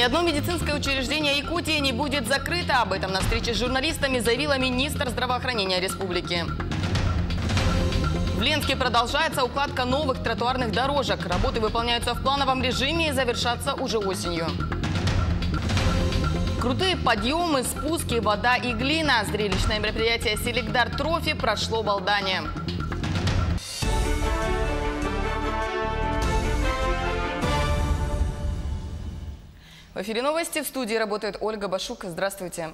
Ни одно медицинское учреждение Якутии не будет закрыто. Об этом на встрече с журналистами заявила министр здравоохранения республики. В Ленске продолжается укладка новых тротуарных дорожек. Работы выполняются в плановом режиме и завершатся уже осенью. Крутые подъемы, спуски, вода и глина. Зрелищное мероприятие «Селекдар Трофи» прошло в Алдане. В эфире новости. В студии работает Ольга Башук. Здравствуйте.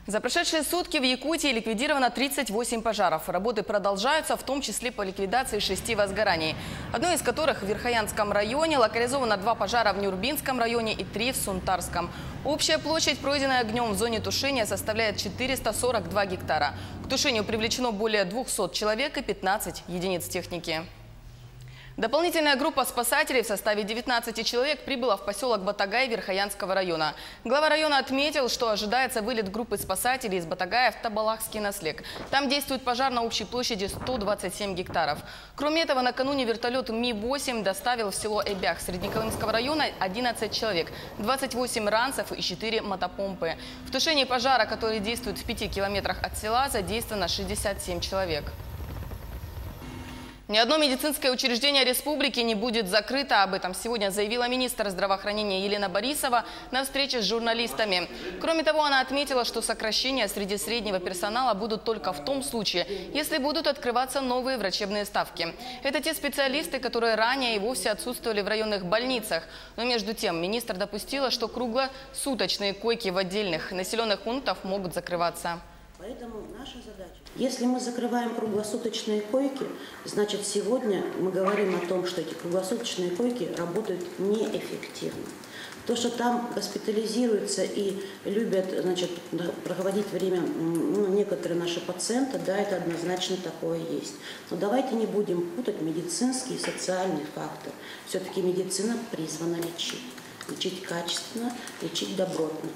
За прошедшие сутки в Якутии ликвидировано 38 пожаров. Работы продолжаются, в том числе по ликвидации 6 возгораний. Одно из которых в Верхоянском районе, локализовано 2 пожара в Нюрбинском районе и 3 в Сунтарском. Общая площадь, пройденная огнем в зоне тушения, составляет 442 гектара. К тушению привлечено более 200 человек и 15 единиц техники. Дополнительная группа спасателей в составе 19 человек прибыла в поселок Батагай Верхоянского района. Глава района отметил, что ожидается вылет группы спасателей из Батагая в Табалахский наслег. Там действует пожар на общей площади 127 гектаров. Кроме этого, накануне вертолет Ми-8 доставил в село Эбях Среднеколымского района 11 человек, 28 ранцев и 4 мотопомпы. В тушении пожара, который действует в 5 километрах от села, задействовано 67 человек. Ни одно медицинское учреждение республики не будет закрыто. Об этом сегодня заявила министр здравоохранения Елена Борисова на встрече с журналистами. Кроме того, она отметила, что сокращения среди среднего персонала будут только в том случае, если будут открываться новые врачебные ставки. Это те специалисты, которые ранее и вовсе отсутствовали в районных больницах. Но между тем министр допустила, что круглосуточные койки в отдельных населенных пунктах могут закрываться. Поэтому наша задача. Если мы закрываем круглосуточные койки, значит сегодня мы говорим о том, что эти круглосуточные койки работают неэффективно. То, что там госпитализируются и любят, значит, проводить время некоторые наши пациенты, да, это однозначно такое есть. Но давайте не будем путать медицинский и социальный фактор. Все-таки медицина призвана лечить. Лечить качественно, лечить добротно.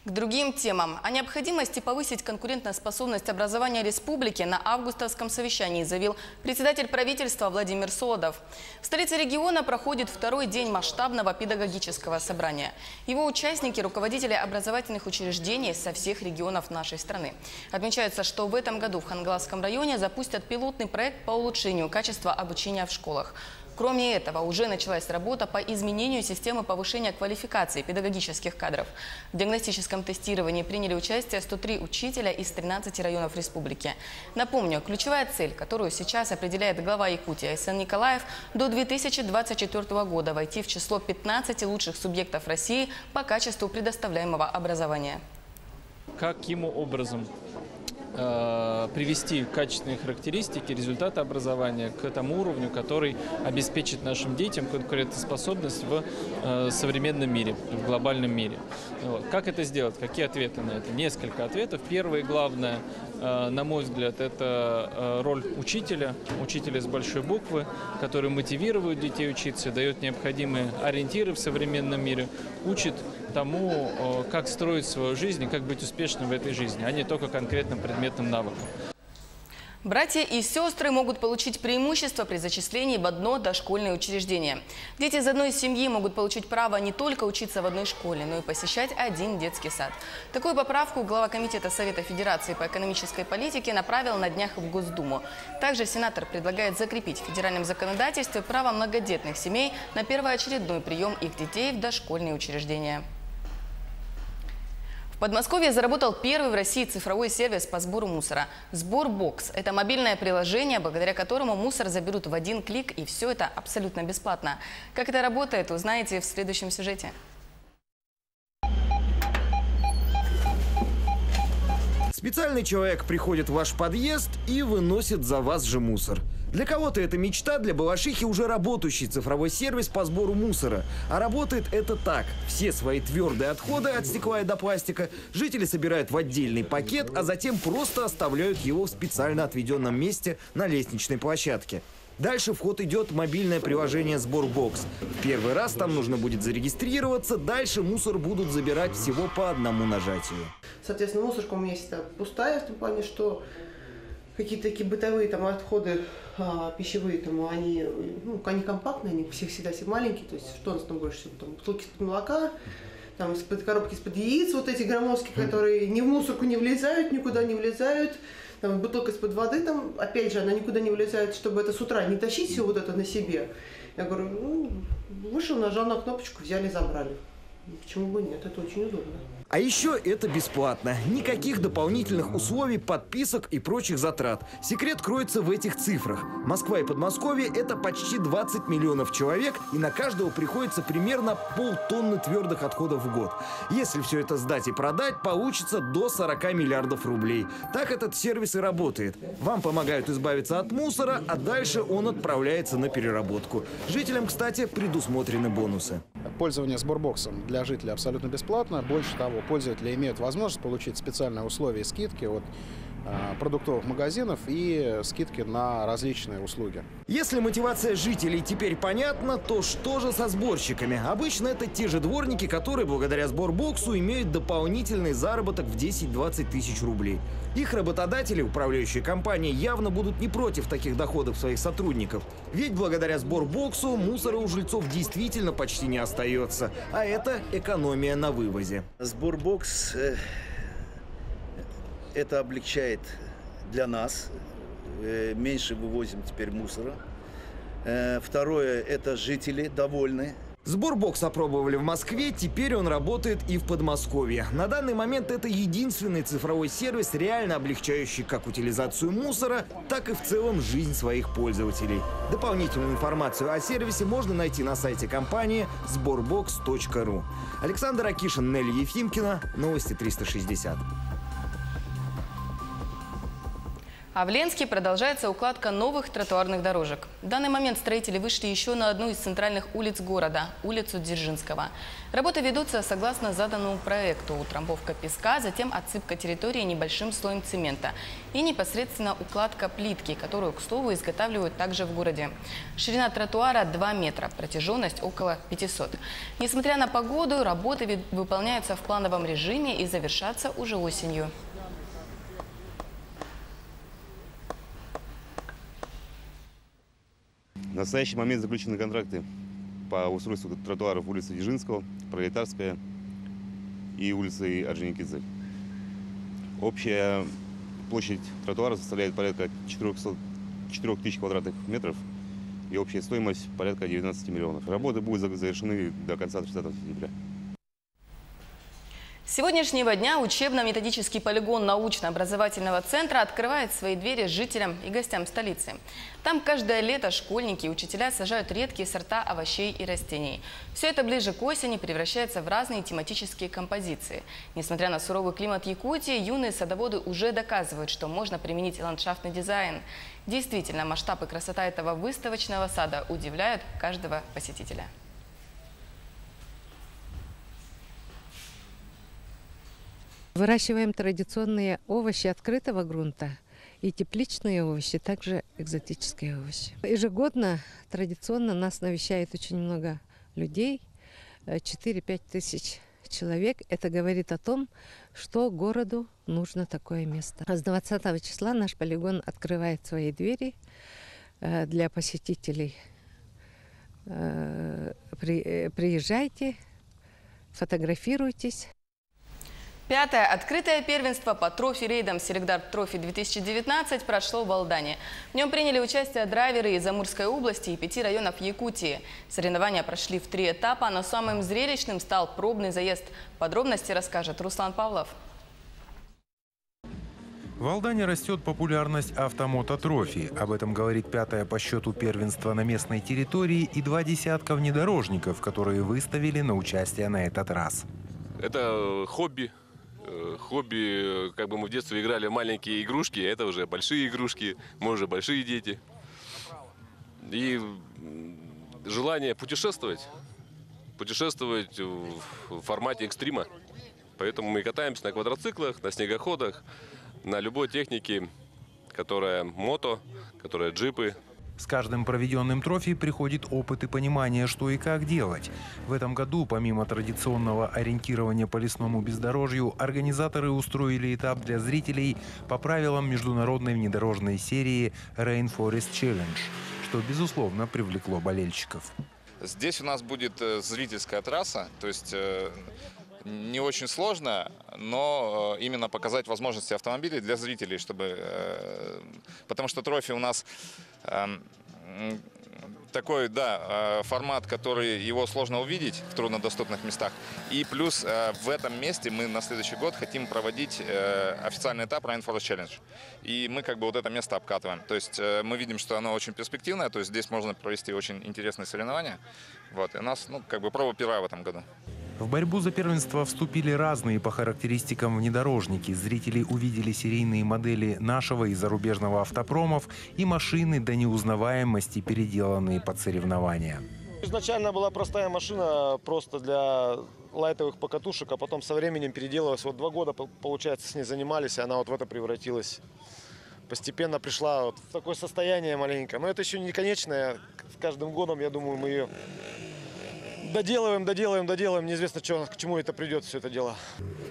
К другим темам. О необходимости повысить конкурентоспособность образования республики на августовском совещании заявил председатель правительства Владимир Солодов. В столице региона проходит второй день масштабного педагогического собрания. Его участники – руководители образовательных учреждений со всех регионов нашей страны. Отмечается, что в этом году в Хангаласском районе запустят пилотный проект по улучшению качества обучения в школах. Кроме этого, уже началась работа по изменению системы повышения квалификации педагогических кадров. В диагностическом тестировании приняли участие 103 учителя из 13 районов республики. Напомню, ключевая цель, которую сейчас определяет глава Якутии Айсен Николаев, до 2024 года войти в число 15 лучших субъектов России по качеству предоставляемого образования. Каким образом привести качественные характеристики, результаты образования к тому уровню, который обеспечит нашим детям конкурентоспособность в современном мире, в глобальном мире. Вот. Как это сделать? Какие ответы на это? Несколько ответов. Первое и главное, на мой взгляд, это роль учителя с большой буквы, который мотивирует детей учиться, дает необходимые ориентиры в современном мире, учит тому, как строить свою жизнь и как быть успешным в этой жизни, а не только конкретным предметным навыкам. Братья и сестры могут получить преимущество при зачислении в одно дошкольное учреждение. Дети из одной семьи могут получить право не только учиться в одной школе, но и посещать один детский сад. Такую поправку глава Комитета Совета Федерации по экономической политике направил на днях в Госдуму. Также сенатор предлагает закрепить в федеральном законодательстве право многодетных семей на первоочередной прием их детей в дошкольные учреждения. В Подмосковье заработал первый в России цифровой сервис по сбору мусора – «Сборбокс». Это мобильное приложение, благодаря которому мусор заберут в один клик, и все это абсолютно бесплатно. Как это работает, узнаете в следующем сюжете. Специальный человек приходит в ваш подъезд и выносит за вас же мусор. Для кого-то это мечта, для Балашихи уже работающий цифровой сервис по сбору мусора. А работает это так. Все свои твердые отходы от стекла и до пластика жители собирают в отдельный пакет, а затем просто оставляют его в специально отведенном месте на лестничной площадке. Дальше в ход идет мобильное приложение «Сборбокс». В первый раз там нужно будет зарегистрироваться, дальше мусор будут забирать всего по одному нажатию. Соответственно, мусорка у меня есть пустая, в том плане, что какие-то такие бытовые там отходы пищевые, там, они компактные, они всегда все маленькие, то есть что у нас там больше всего, там бутылки из-под молока, там из-под коробки из-под яиц, вот эти громоздкие, которые ни в мусорку не влезают, никуда не влезают, там бутылка из-под воды, там, опять же, она никуда не влезает, чтобы это с утра не тащить все вот это на себе. Я говорю, вышел, нажал на кнопочку, взяли, забрали. Почему бы нет, это очень удобно. А еще это бесплатно. Никаких дополнительных условий, подписок и прочих затрат. Секрет кроется в этих цифрах. Москва и Подмосковье – это почти 20 миллионов человек, и на каждого приходится примерно полтонны твердых отходов в год. Если все это сдать и продать, получится до 40 миллиардов рублей. Так этот сервис и работает. Вам помогают избавиться от мусора, а дальше он отправляется на переработку. Жителям, кстати, предусмотрены бонусы. Пользование сборбоксом для жителей абсолютно бесплатно. Больше того, пользователи имеют возможность получить специальные условия скидки от продуктовых магазинов и скидки на различные услуги. Если мотивация жителей теперь понятна, то что же со сборщиками? Обычно это те же дворники, которые благодаря сборбоксу имеют дополнительный заработок в 10-20 тысяч рублей. Их работодатели, управляющие компании, явно будут не против таких доходов своих сотрудников. Ведь благодаря сборбоксу мусора у жильцов действительно почти не остается. А это экономия на вывозе. Сборбокс это облегчает для нас. Меньше вывозим теперь мусора. Второе, это жители довольны. Сборбокс опробовали в Москве, теперь он работает и в Подмосковье. На данный момент это единственный цифровой сервис, реально облегчающий как утилизацию мусора, так и в целом жизнь своих пользователей. Дополнительную информацию о сервисе можно найти на сайте компании sborbox.ru. Александр Акишин, Нелли Ефимкина, Новости 360. А в Ленске продолжается укладка новых тротуарных дорожек. В данный момент строители вышли еще на одну из центральных улиц города – улицу Дзержинского. Работы ведутся согласно заданному проекту – утрамбовка песка, затем отсыпка территории небольшим слоем цемента и непосредственно укладка плитки, которую, к слову, изготавливают также в городе. Ширина тротуара 2 метра, протяженность около 500. Несмотря на погоду, работы выполняются в плановом режиме и завершатся уже осенью. В настоящий момент заключены контракты по устройству тротуаров улицы Дзержинского, Пролетарская и улицы Орджоникидзе. Общая площадь тротуара составляет порядка 4000 квадратных метров и общая стоимость порядка 19 миллионов. Работы будут завершены до конца 30 сентября. С сегодняшнего дня учебно-методический полигон научно-образовательного центра открывает свои двери жителям и гостям столицы. Там каждое лето школьники и учителя сажают редкие сорта овощей и растений. Все это ближе к осени превращается в разные тематические композиции. Несмотря на суровый климат Якутии, юные садоводы уже доказывают, что можно применить ландшафтный дизайн. Действительно, масштаб и красота этого выставочного сада удивляют каждого посетителя. Выращиваем традиционные овощи открытого грунта и тепличные овощи, также экзотические овощи. Ежегодно традиционно нас навещает очень много людей, 4-5 тысяч человек. Это говорит о том, что городу нужно такое место. С 20 числа наш полигон открывает свои двери для посетителей. Приезжайте, фотографируйтесь. Пятое открытое первенство по трофи-рейдам «Селегдар Трофи-2019» прошло в Алдане. В нем приняли участие драйверы из Амурской области и 5 районов Якутии. Соревнования прошли в 3 этапа, но самым зрелищным стал пробный заезд. Подробности расскажет Руслан Павлов. В Алдане растет популярность автомото-трофи. Об этом говорит 5-е по счету первенство на местной территории и 2 десятка внедорожников, которые выставили на участие на этот раз. Это хобби. Как бы мы в детстве играли в маленькие игрушки, это уже большие игрушки, мы уже большие дети. И желание путешествовать в формате экстрима. Поэтому мы катаемся на квадроциклах, на снегоходах, на любой технике, которая мото, которая джипы. С каждым проведенным трофи приходит опыт и понимание, что и как делать. В этом году, помимо традиционного ориентирования по лесному бездорожью, организаторы устроили этап для зрителей по правилам международной внедорожной серии Rainforest Challenge, что, безусловно, привлекло болельщиков. Здесь у нас будет зрительская трасса, то есть не очень сложно, но именно показать возможности автомобилей для зрителей, потому что трофи у нас такой, да, формат, который его сложно увидеть в труднодоступных местах. И плюс в этом месте мы на следующий год хотим проводить официальный этап Rainforest Challenge. И мы как бы вот это место обкатываем. То есть мы видим, что оно очень перспективное, то есть здесь можно провести очень интересные соревнования. Вот. И у нас, как бы проба первая в этом году. В борьбу за первенство вступили разные по характеристикам внедорожники. Зрители увидели серийные модели нашего и зарубежного автопромов и машины до неузнаваемости, переделанные под соревнования. Изначально была простая машина просто для лайтовых покатушек, а потом со временем переделалась. Вот 2 года, получается, с ней занимались, и она вот в это превратилась. Постепенно пришла вот в такое состояние маленькое. Но это еще не конечное. С каждым годом, я думаю, мы ее доделаем. Неизвестно, к чему это придет, все это дело.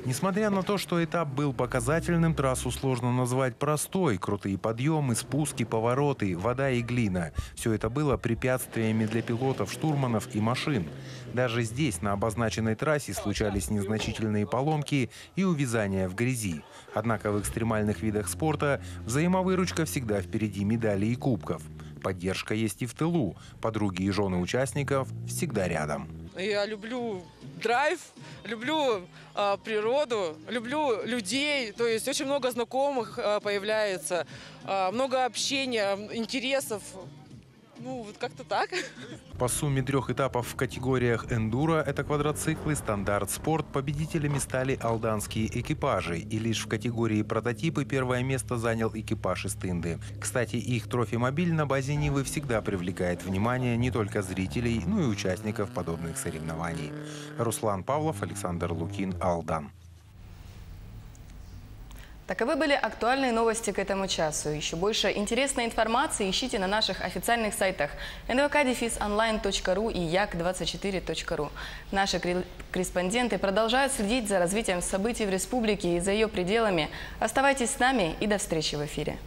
Несмотря на то, что этап был показательным, трассу сложно назвать простой. Крутые подъемы, спуски, повороты, вода и глина. Все это было препятствиями для пилотов, штурманов и машин. Даже здесь, на обозначенной трассе, случались незначительные поломки и увязания в грязи. Однако в экстремальных видах спорта взаимовыручка всегда впереди медалей и кубков. Поддержка есть и в тылу. Подруги и жены участников всегда рядом. Я люблю драйв, люблю природу, люблю людей. То есть очень много знакомых появляется, много общения, интересов. Ну, вот как-то так. По сумме 3 этапов в категориях эндуро, это квадроциклы, стандарт, спорт, победителями стали алданские экипажи. И лишь в категории прототипы первое место занял экипаж из Тынды. Кстати, их трофимобиль на базе Нивы всегда привлекает внимание не только зрителей, но и участников подобных соревнований. Руслан Павлов, Александр Лукин, Алдан. Таковы были актуальные новости к этому часу. Еще больше интересной информации ищите на наших официальных сайтах nvk-online.ru и yak24.ru. Наши корреспонденты продолжают следить за развитием событий в республике и за ее пределами. Оставайтесь с нами и до встречи в эфире.